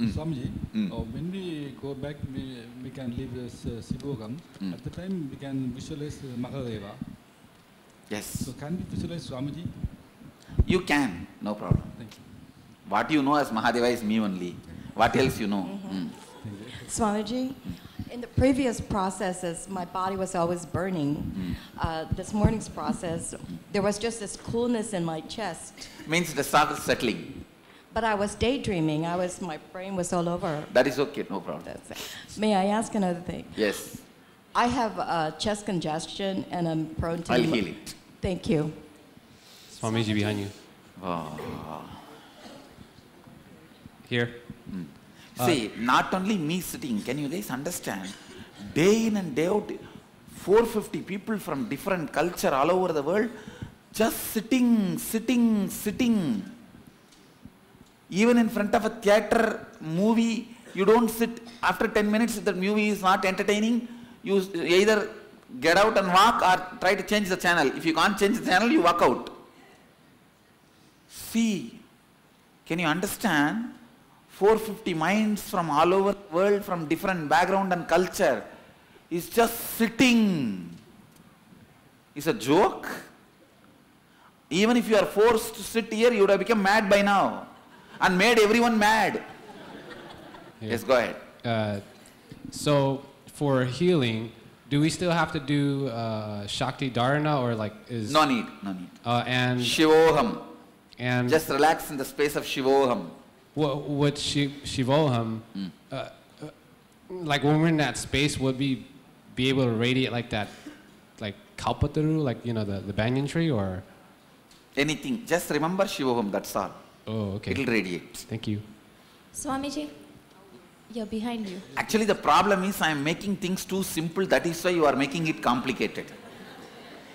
Swamiji, when we go back, we can leave this Shivogam. At the time, we can visualize Mahadeva. Yes. So can we visualize Swamiji? You can, no problem. Thank you. What you know as Mahadeva is me only. What else you know? Swamiji, in the previous processes, my body was always burning. This morning's process, there was just this coolness in my chest. Means the started settling. But I was daydreaming. My brain was all over. That is okay, no problem. That's it. May I ask another thing? Yes. I have chest congestion and I'm prone to... I'll heal it. Thank you. Swamiji behind you. Oh. Here. See, not only me sitting, can you guys understand? Day in and day out, 450 people from different culture all over the world, just sitting. Even in front of a theater movie, you don't sit. After 10 minutes, if the movie is not entertaining, you either get out and walk or try to change the channel. If you can't change the channel, you walk out. See, can you understand? 450 minds from all over the world, from different background and culture, is just sitting. It's a joke. Even if you are forced to sit here, you would have become mad by now and made everyone mad. Yeah. Yes, go ahead. So for healing, do we still have to do Shakti Dharana or like is... No need. And Shivoham. And just relax in the space of Shivoham. What Shivoham, like when we're in that space, would we be able to radiate like that, like Kalpataru, like, you know, the banyan tree, or? Anything. Just remember Shivoham, that's all. Oh, okay. It'll radiate. Thank you. Swamiji, you're behind you. Actually, the problem is I am making things too simple. That is why you are making it complicated.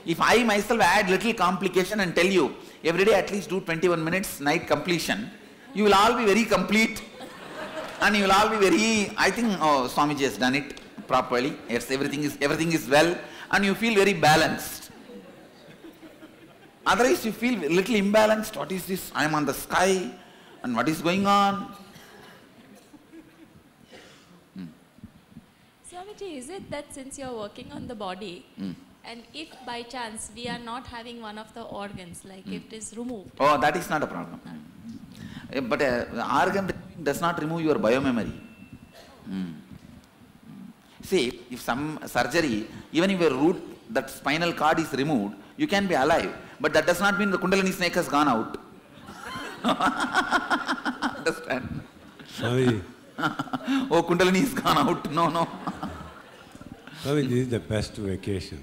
If I myself add little complication and tell you, every day at least do 21 minutes night completion, you will all be very complete and you will all be very, I think, oh, Swamiji has done it properly. Yes, everything is well, and you feel very balanced. Otherwise you feel a little imbalanced. What is this? I am on the sky and what is going on? Swamiji, is it that since you're working on the body, and if by chance we are not having one of the organs, like if it is removed? Oh, that is not a problem. But organ does not remove your biomemory. See, if some surgery, even if your root, that spinal cord is removed, you can be alive. But that does not mean the Kundalini snake has gone out. Understand? Swami. Oh, Kundalini is gone out. No. Swami, this is the best vacation.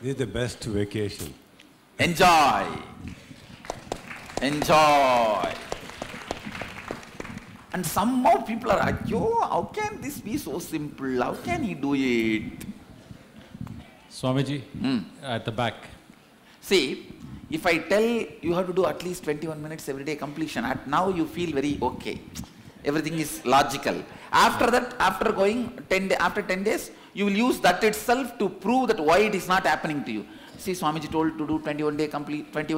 This is the best vacation. Enjoy. And somehow people are like, yo, how can this be so simple? How can he do it? Swamiji, at the back. See, if I tell you have to do at least 21 minutes every day completion, at now you feel very okay. Everything is logical. After that, after going 10 days, you will use that itself to prove that why it is not happening to you. See, Swamiji told to do 21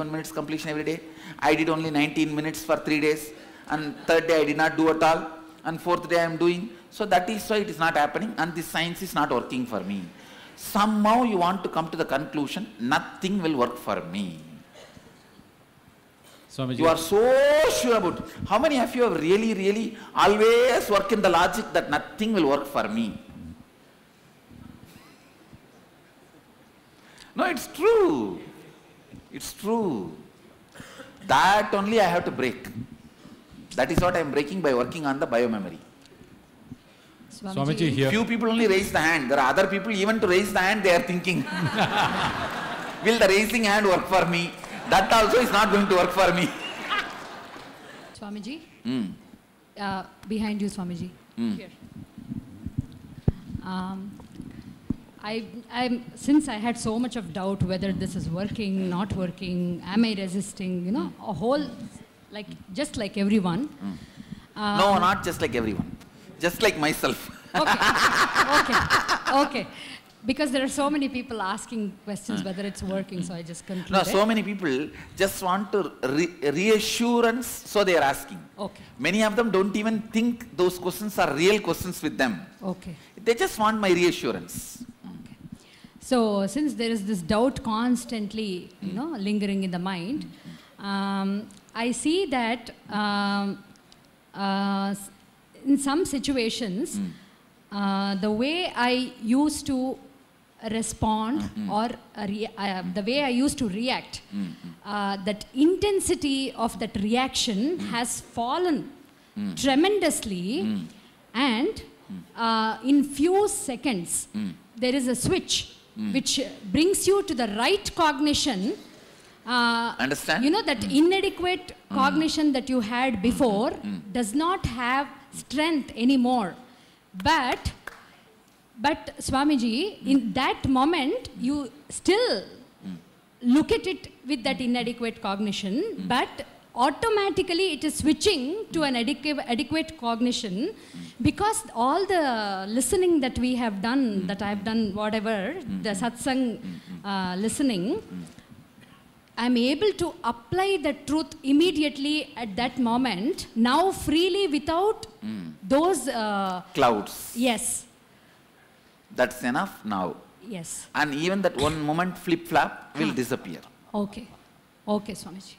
minutes completion every day. I did only 19 minutes for 3 days. And third day I did not do at all. And fourth day I am doing. So that is why it is not happening. And this science is not working for me. Somehow you want to come to the conclusion, nothing will work for me. Swamiji. You are so sure about it. How many of you have really always work in the logic that nothing will work for me? No, it's true. It's true. That only I have to break. That is what I am breaking by working on the biomemory. Swamiji here. Few people only raise the hand. There are other people, even to raise the hand, they are thinking, will the raising hand work for me? That also is not going to work for me. Swamiji? Behind you, Swamiji. Here. Since I had so much of doubt whether this is working, not working, am I resisting, you know, a whole, like, just like everyone. No, not just like everyone. Just like myself. Okay. because there are so many people asking questions whether it's working, so I just concluded. No, so many people just want to reassurance, so they are asking. Okay. Many of them don't even think those questions are real questions with them. Okay. They just want my reassurance. Okay. So since there is this doubt constantly, lingering in the mind, I see that in some situations, the way I used to respond or the way I used to react, that intensity of that reaction has fallen tremendously, and in few seconds there is a switch which brings you to the right cognition. Understand? You know, that inadequate cognition that you had before does not have strength anymore. But Swamiji, in that moment, you still look at it with that inadequate cognition, but automatically it is switching to an adequate cognition, because all the listening that we have done, that I have done, whatever, the satsang listening, I'm able to apply the truth immediately at that moment, now freely, without those clouds. Yes. That's enough now. Yes. And even that one moment flip-flap will disappear. Okay. Okay, Swamiji.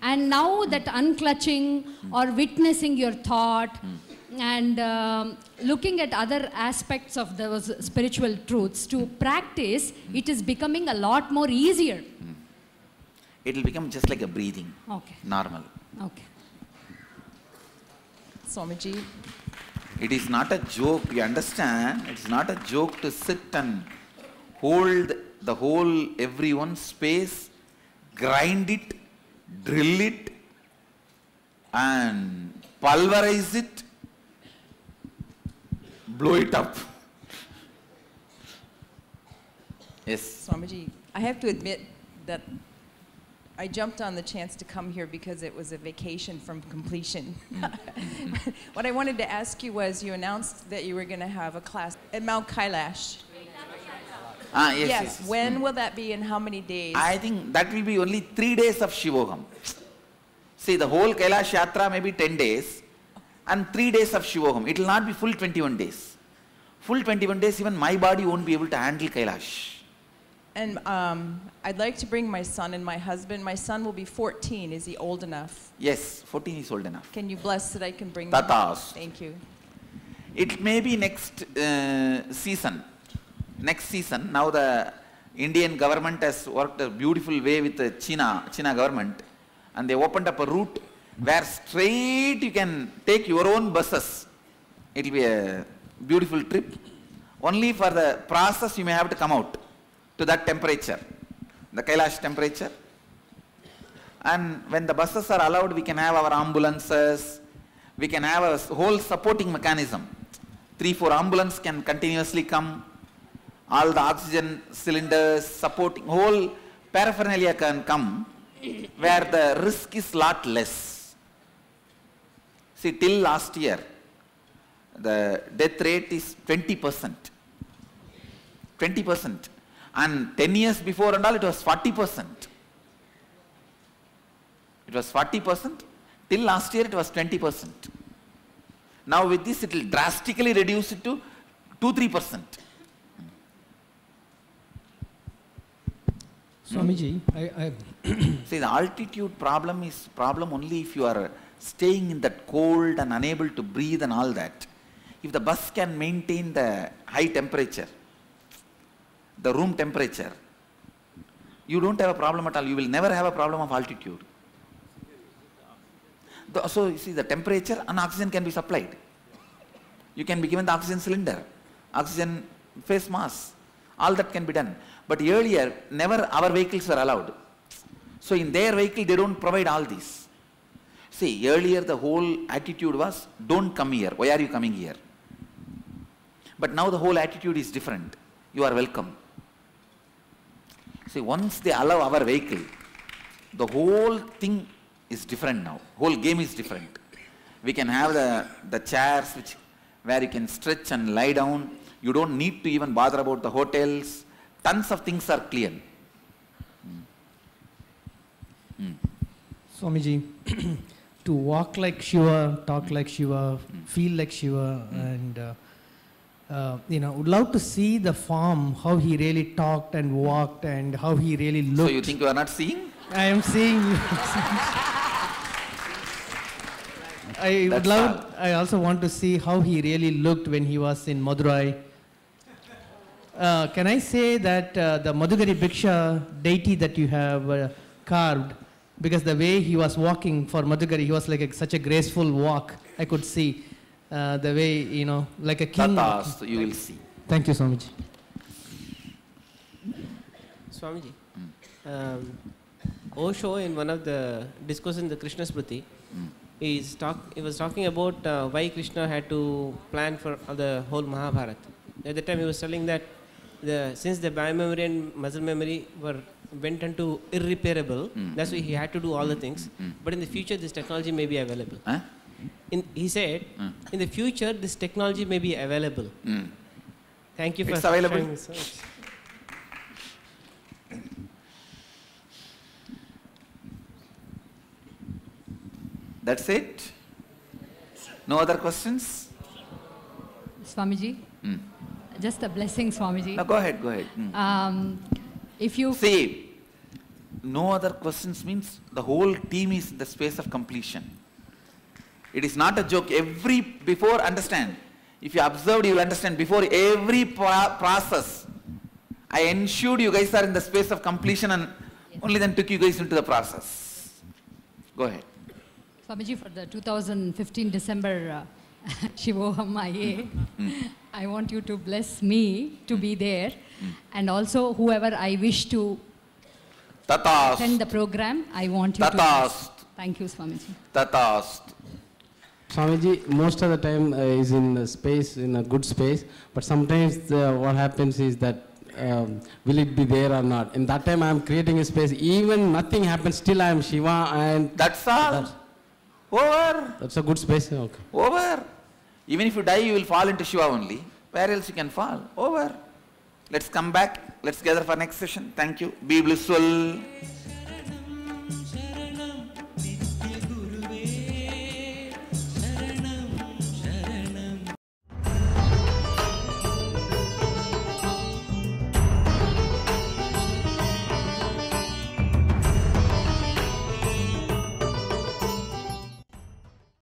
And now that unclutching or witnessing your thought and looking at other aspects of those spiritual truths to practice, it is becoming a lot more easier. It will become just like a breathing. Okay. Normal. Okay. Swamiji. It is not a joke, you understand? It's not a joke to sit and hold the whole everyone's space, grind it, drill it, and pulverize it, blow it up. Yes. Swamiji, I have to admit that I jumped on the chance to come here because it was a vacation from completion. What I wanted to ask you was, you announced that you were going to have a class at Mount Kailash. Yes. When will that be and how many days? I think that will be only 3 days of Shivogam. See, the whole Kailash Yatra may be 10 days and 3 days of Shivogam. It will not be full 21 days. Full 21 days, even my body won't be able to handle Kailash. And I'd like to bring my son and my husband. My son will be 14. Is he old enough? Yes, 14 is old enough. Can you bless that I can bring them? Tatas. Thank you. It may be next season. Next season. Now the Indian government has worked a beautiful way with the China government, and they opened up a route where straight you can take your own buses. It will be a beautiful trip. Only for the process you may have to come out to that temperature, the Kailash temperature. And when the buses are allowed, we can have our ambulances, we can have a whole supporting mechanism. 3-4 ambulances can continuously come, all the oxygen cylinders, supporting, whole paraphernalia can come, where the risk is lot less. See, till last year, the death rate is 20%. 20%. And 10 years before and all, it was 40%. It was 40%. Till last year, it was 20%. Now with this, it will drastically reduce it to 2-3%. Swamiji, See, the altitude problem is problem only if you are staying in that cold and unable to breathe and all that. If the bus can maintain the high temperature, the room temperature, you don't have a problem at all. You will never have a problem of altitude. So you see, the temperature and oxygen can be supplied. You can be given the oxygen cylinder, oxygen face mask, all that can be done. But earlier, never our vehicles were allowed. So in their vehicle, they don't provide all these. See, earlier the whole attitude was, don't come here. Why are you coming here? But now the whole attitude is different. You are welcome. See, once they allow our vehicle, the whole thing is different now. Whole game is different. We can have the chairs where you can stretch and lie down. You don't need to even bother about the hotels. Tons of things are clear. Swamiji, to walk like Shiva, talk like Shiva, feel like Shiva, and would love to see the form, how he really talked and walked and how he really looked. So you think you are not seeing? I am seeing you. I also want to see how he really looked when he was in Madurai. Can I say that the Madhugari Bhiksha deity that you have carved, because the way he was walking for Madhugari, he was like such a graceful walk, I could see. The way, like a king. Tathas, you will see. Thank you, Swamiji. Swamiji, Osho in one of the discourses in the Krishna Smriti, he was talking about why Krishna had to plan for the whole Mahabharata. At the time he was telling that since the biomemory and muscle memory went into irreparable, that's why he had to do all the things. But in the future this technology may be available. He said, in the future this technology may be available. Thank you for sharing this. That's it? No other questions? Swamiji, just a blessing, Swamiji. No, go ahead. If you see, no other questions means the whole team is in the space of completion. It is not a joke. Before, understand, if you observed, you will understand, before every process, I ensured you guys are in the space of completion and only then took you guys into the process. Go ahead. Swamiji, for the 2015 December Shivoham IA, I want you to bless me to be there, and also whoever I wish to attend the program, I want you to bless. Thank you, Swamiji. Tathast. Swamiji, most of the time is in space, in a good space, but sometimes what happens is that will it be there or not? In that time I am creating a space, even nothing happens, still I am Shiva, and that's all. Over. That's a good space. Okay. Over. Even if you die, you will fall into Shiva only. Where else you can fall? Over. Let's come back. Let's gather for next session. Thank you. Be blissful.